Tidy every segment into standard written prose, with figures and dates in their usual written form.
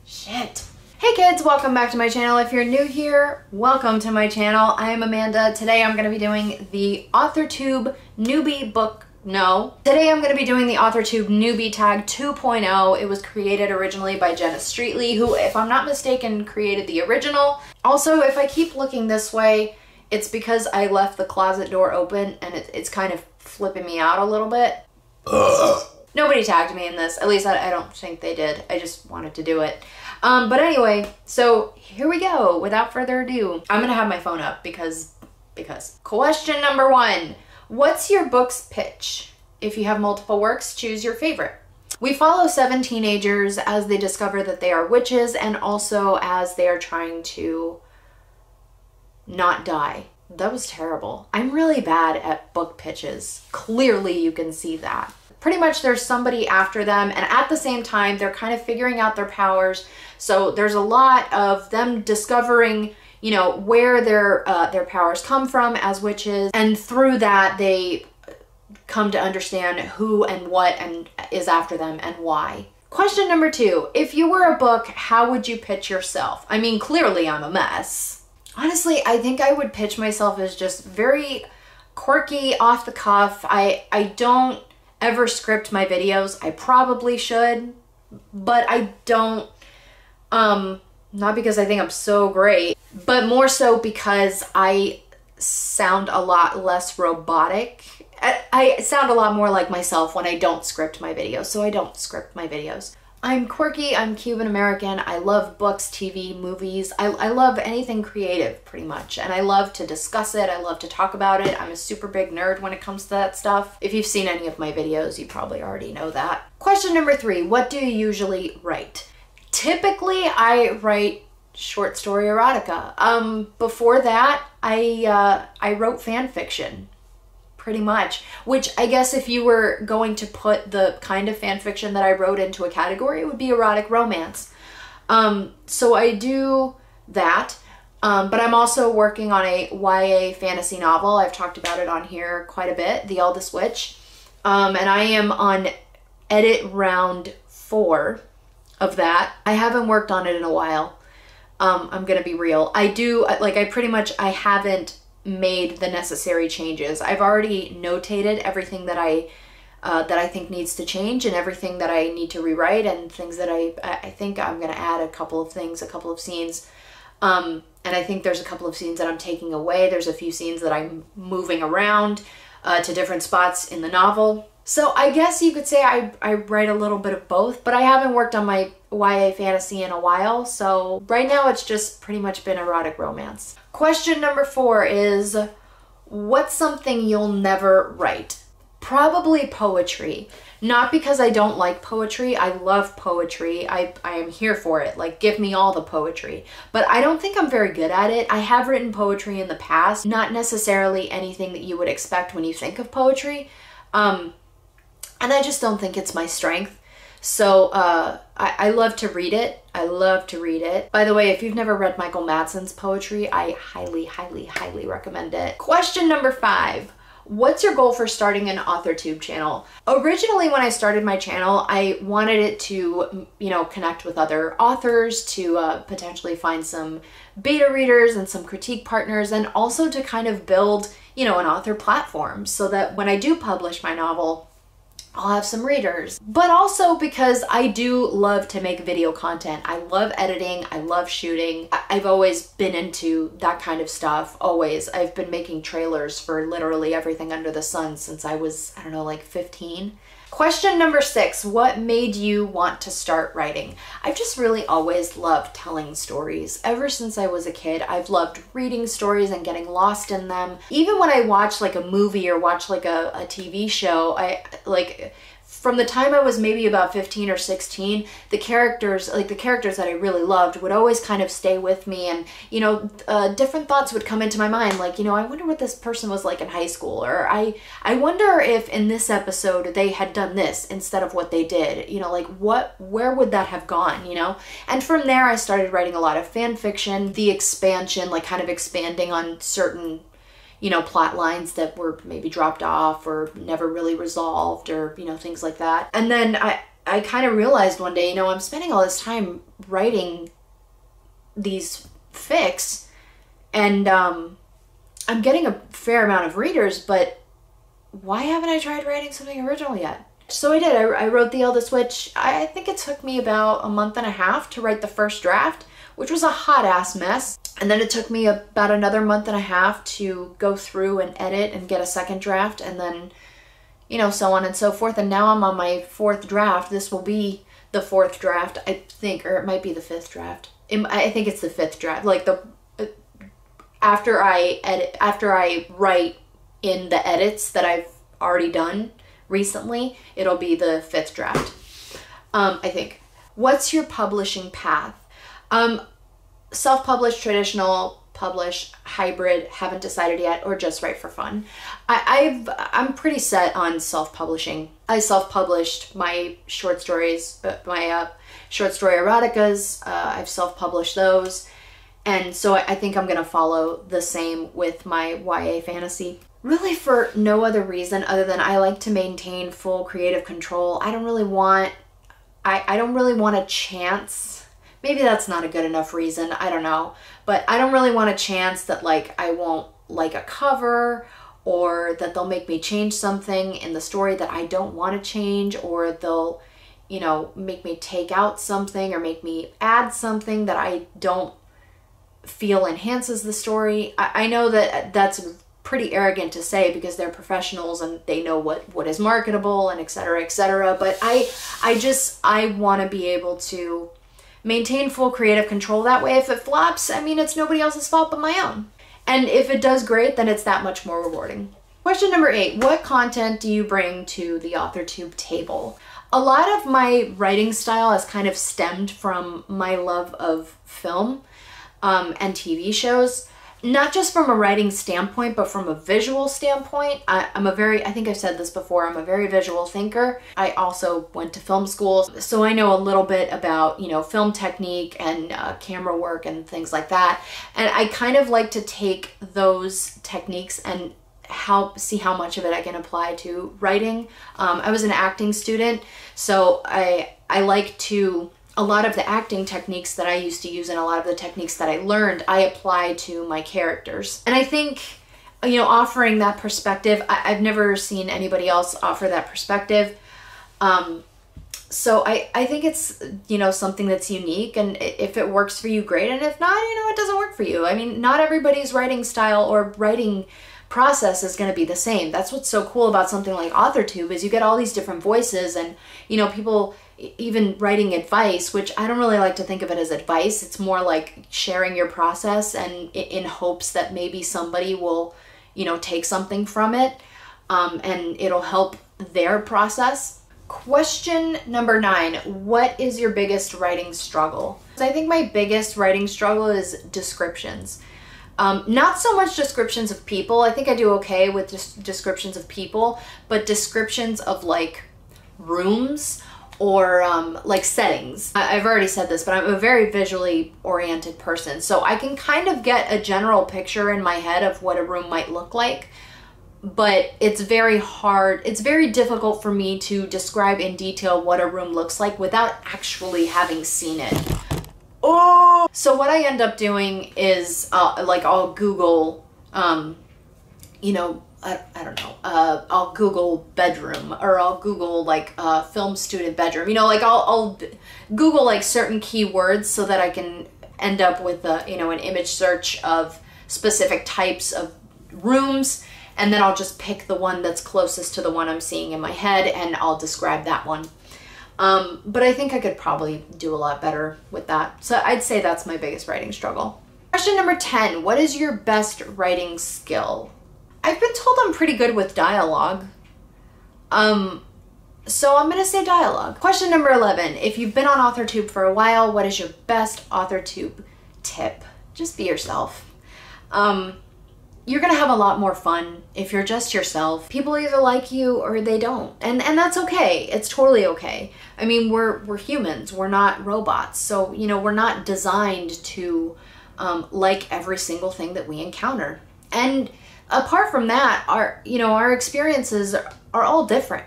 Shit. Hey kids, welcome back to my channel. If you're new here, welcome to my channel. I am Amanda. Today I'm going to be doing the Authortube Newbie Today I'm going to be doing the Authortube Newbie Tag 2.0. It was created originally by Jenna Streety, who, if I'm not mistaken, created the original. Also, if I keep looking this way, it's because I left the closet door open and it's kind of flipping me out a little bit. Nobody tagged me in this. At least I don't think they did. I just wanted to do it. But anyway, so here we go. Without further ado, I'm gonna have my phone up because. Question number 1. What's your book's pitch? If you have multiple works, choose your favorite. We follow 7 teenagers as they discover that they are witches and also as they are trying to not die. That was terrible. I'm really bad at book pitches. Clearly you can see that. Pretty much there's somebody after them, and at the same time they're kind of figuring out their powers. So there's a lot of them discovering, you know, where their powers come from as witches, and through that they come to understand who and what and is after them and why. Question number 2, if you were a book, how would you pitch yourself? I mean, clearly I'm a mess. Honestly, I think I would pitch myself as just very quirky, off the cuff. I don't ever script my videos. I probably should, but I don't, not because I think I'm so great, but more so because I sound a lot less robotic. I sound a lot more like myself when I don't script my videos, so I don't script my videos. I'm quirky, I'm Cuban American, I love books, TV, movies, I love anything creative pretty much, and I love to discuss it, I love to talk about it. I'm a super big nerd when it comes to that stuff. If you've seen any of my videos, you probably already know that. Question number 3, what do you usually write? Typically, I write short story erotica. Before that, I wrote fan fiction. Pretty much, which I guess if you were going to put the kind of fan fiction that I wrote into a category, it would be erotic romance. So I do that, but I'm also working on a YA fantasy novel. I've talked about it on here quite a bit, The Eldest Witch, and I am on edit round 4 of that. I haven't worked on it in a while. I'm gonna be real. I haven't made the necessary changes. I've already notated everything that I think needs to change and everything that I need to rewrite and things that I think I'm gonna add a couple of things, a couple of scenes. And I think there's a couple of scenes that I'm taking away. There's a few scenes that I'm moving around to different spots in the novel. So I guess you could say I write a little bit of both, but I haven't worked on my YA fantasy in a while, so right now it's just pretty much been erotic romance. Question number 4 is, what's something you'll never write? Probably poetry. Not because I don't like poetry. I love poetry. I am here for it. Like, give me all the poetry. But I don't think I'm very good at it. I have written poetry in the past, not necessarily anything that you would expect when you think of poetry. And I just don't think it's my strength. So I love to read it. I love to read it. By the way, if you've never read Michael Madsen's poetry, I highly, highly, highly recommend it. Question number 5. What's your goal for starting an Authortube channel? Originally, when I started my channel, I wanted it to, you know, connect with other authors, to potentially find some beta readers and some critique partners, and also to kind of build, you know, an author platform so that when I do publish my novel, I'll have some readers. But also because I do love to make video content. I love editing, I love shooting. I've always been into that kind of stuff, always. I've been making trailers for literally everything under the sun since I was, I don't know, like 15. Question number 6, what made you want to start writing? I've just really always loved telling stories. Ever since I was a kid, I've loved reading stories and getting lost in them. Even when I watch like a movie or watch like a TV show, from the time I was maybe about 15 or 16, the characters that I really loved would always kind of stay with me, and, you know, different thoughts would come into my mind, like, you know, I wonder what this person was like in high school, or I wonder if in this episode they had done this instead of what they did, you know, like where would that have gone, you know? And from there I started writing a lot of fan fiction, the expansion, like kind of expanding on certain, you know, plot lines that were maybe dropped off or never really resolved, or, you know, things like that. And then I kind of realized one day, you know, I'm spending all this time writing these fics, and I'm getting a fair amount of readers, but why haven't I tried writing something original yet? So I did. I wrote The Eldest Witch. I think it took me about a month and a half to write the first draft, which was a hot ass mess. And then it took me about another month and a half to go through and edit and get a second draft, and then, you know, so on and so forth. And now I'm on my fourth draft. This will be the fourth draft, I think, or it might be the fifth draft. I think it's the fifth draft. Like after I write in the edits that I've already done recently, it'll be the fifth draft, I think. What's your publishing path? Self-published, traditional, publish, hybrid, haven't decided yet, or just write for fun. I'm pretty set on self-publishing. I self-published my short stories, my short story eroticas. I've self-published those. And so I think I'm gonna follow the same with my YA fantasy. Really for no other reason other than I like to maintain full creative control. I don't really want a chance. Maybe that's not a good enough reason, I don't know. But I don't really want a chance that like I won't like a cover, or that they'll make me change something in the story that I don't want to change, or they'll, you know, make me take out something or make me add something that I don't feel enhances the story. I know that that's pretty arrogant to say because they're professionals and they know what is marketable and etc., etc. But I want to be able to maintain full creative control. That way, if it flops, I mean, it's nobody else's fault but my own. And if it does great, then it's that much more rewarding. Question number 8, what content do you bring to the Authortube table? A lot of my writing style has kind of stemmed from my love of film and TV shows. Not just from a writing standpoint, but from a visual standpoint. I think I've said this before, I'm a very visual thinker. I also went to film school, so I know a little bit about, you know, film technique and camera work and things like that. And I kind of like to take those techniques and see how much of it I can apply to writing. I was an acting student, so I like to, a lot of the acting techniques that I used to use and a lot of the techniques that I learned, I apply to my characters. And I think, you know, offering that perspective, I've never seen anybody else offer that perspective. So I think it's, you know, something that's unique, and if it works for you, great. And if not, you know, it doesn't work for you. I mean, not everybody's writing style or writing process is going to be the same. That's what's so cool about something like Authortube, is you get all these different voices, and, you know, people even writing advice, which I don't really like to think of it as advice. It's more like sharing your process, and in hopes that maybe somebody will, you know, take something from it, and it'll help their process. Question number 9, what is your biggest writing struggle? I think my biggest writing struggle is descriptions. Not so much descriptions of people. I think I do okay with descriptions of people, but descriptions of like rooms or like settings. I've already said this, but I'm a very visually oriented person, so I can kind of get a general picture in my head of what a room might look like, but it's very hard, it's very difficult for me to describe in detail what a room looks like without actually having seen it. Oh! So what I end up doing is like I'll Google, you know, I don't know, I'll Google bedroom, or I'll Google like film student bedroom, you know, like I'll Google like certain keywords so that I can end up with a, you know, an image search of specific types of rooms, and then I'll just pick the one that's closest to the one I'm seeing in my head, and I'll describe that one. But I think I could probably do a lot better with that. So I'd say that's my biggest writing struggle. Question number 10, what is your best writing skill? I've been told I'm pretty good with dialogue. So I'm gonna say dialogue. Question number 11, if you've been on Authortube for a while, what is your best Authortube tip? Just be yourself. You're gonna have a lot more fun if you're just yourself. People either like you or they don't, and that's okay. It's totally okay. I mean, we're humans, we're not robots, so, you know, we're not designed to like every single thing that we encounter. And apart from that, our experiences are all different.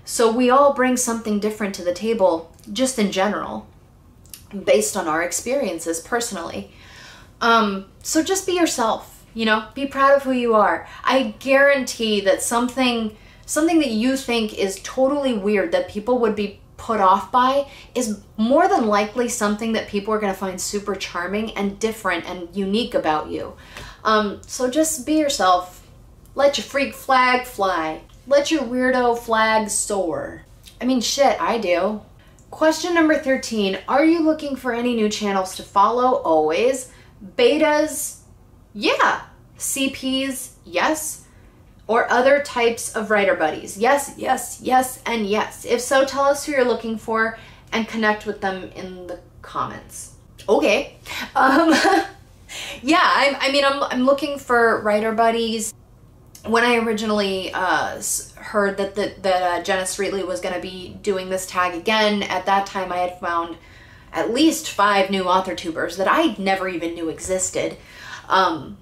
So we all bring something different to the table, just in general, based on our experiences personally. So just be yourself, you know, be proud of who you are. I guarantee that something that you think is totally weird that people would be put off by is more than likely something that people are going to find super charming and different and unique about you. So just be yourself. Let your freak flag fly. Let your weirdo flag soar. I mean, shit, I do. Question number 13. Are you looking for any new channels to follow? Always. Betas? Yeah. CPs? Yes. Or other types of writer buddies? Yes, yes, yes, and yes. If so, tell us who you're looking for and connect with them in the comments. Okay. Yeah, I mean, I'm looking for writer buddies. When I originally heard that Jenna Streety was going to be doing this tag again, at that time I had found at least 5 new Authortubers that I never even knew existed. And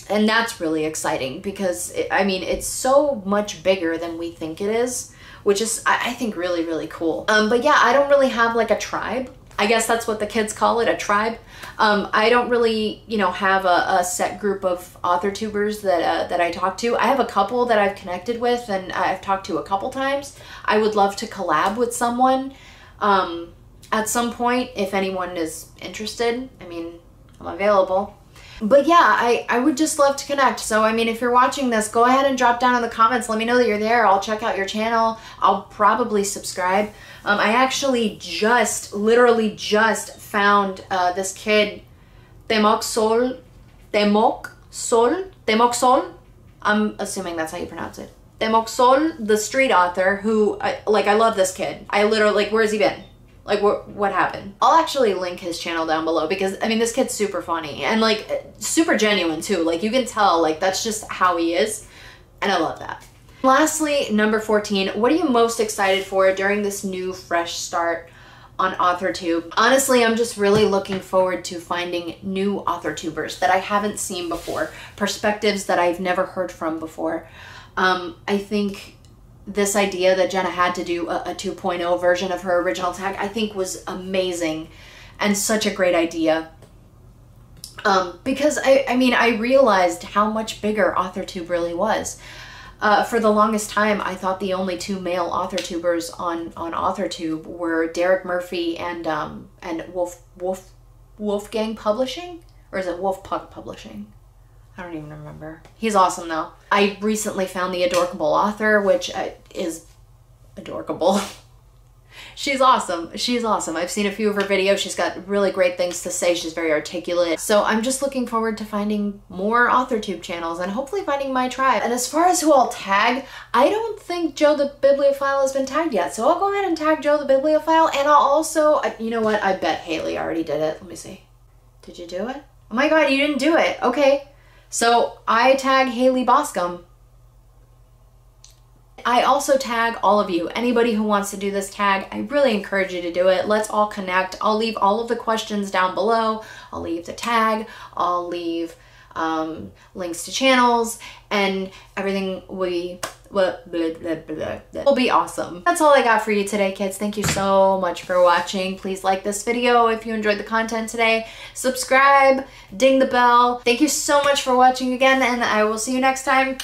that's really exciting because, I mean, it's so much bigger than we think it is, which is, I think, really, really cool. But yeah, I don't really have like a tribe. I guess that's what the kids call it, a tribe. I don't really, you know, have a set group of Authortubers that I talk to. I have a couple that I've connected with and I've talked to a couple times. I would love to collab with someone at some point if anyone is interested. I mean, I'm available. But yeah, I would just love to connect. So, I mean, if you're watching this, go ahead and drop down in the comments. Let me know that you're there. I'll check out your channel. I'll probably subscribe. I actually literally just found this kid, Temoxol. I'm assuming that's how you pronounce it. Temoxol, the street author, who, I love this kid. I literally, like, where's he been? Like, what happened? I'll actually link his channel down below because, I mean, this kid's super funny and, like, super genuine, too. Like, you can tell, like, that's just how he is, and I love that. Lastly, number 14, what are you most excited for during this new, fresh start on Authortube? Honestly, I'm just really looking forward to finding new Authortubers that I haven't seen before, perspectives that I've never heard from before. I think this idea that Jenna had to do a 2.0 version of her original tag, I think was amazing and such a great idea. Because I mean, I realized how much bigger Authortube really was. For the longest time, I thought the only 2 male Authortubers on Authortube were Derek Murphy and Wolfgang Publishing? Or is it Wolfpuck Publishing? I don't even remember. He's awesome though. I recently found the Adorkable author, which is adorkable. She's awesome. She's awesome. I've seen a few of her videos. She's got really great things to say. She's very articulate. So I'm just looking forward to finding more Authortube channels and hopefully finding my tribe. And as far as who I'll tag, I don't think Joe the Bibliophile has been tagged yet. So I'll go ahead and tag Joe the Bibliophile. And I'll also, you know what? I bet Haley already did it. Let me see. Did you do it? Oh my God, you didn't do it. Okay. So I tag Haley Boscombe. I also tag all of you. Anybody who wants to do this tag, I really encourage you to do it. Let's all connect. I'll leave all of the questions down below. I'll leave the tag. I'll leave links to channels and everything will be awesome. That's all I got for you today, kids. Thank you so much for watching. Please like this video if you enjoyed the content today. Subscribe, ding the bell. Thank you so much for watching again, and I will see you next time.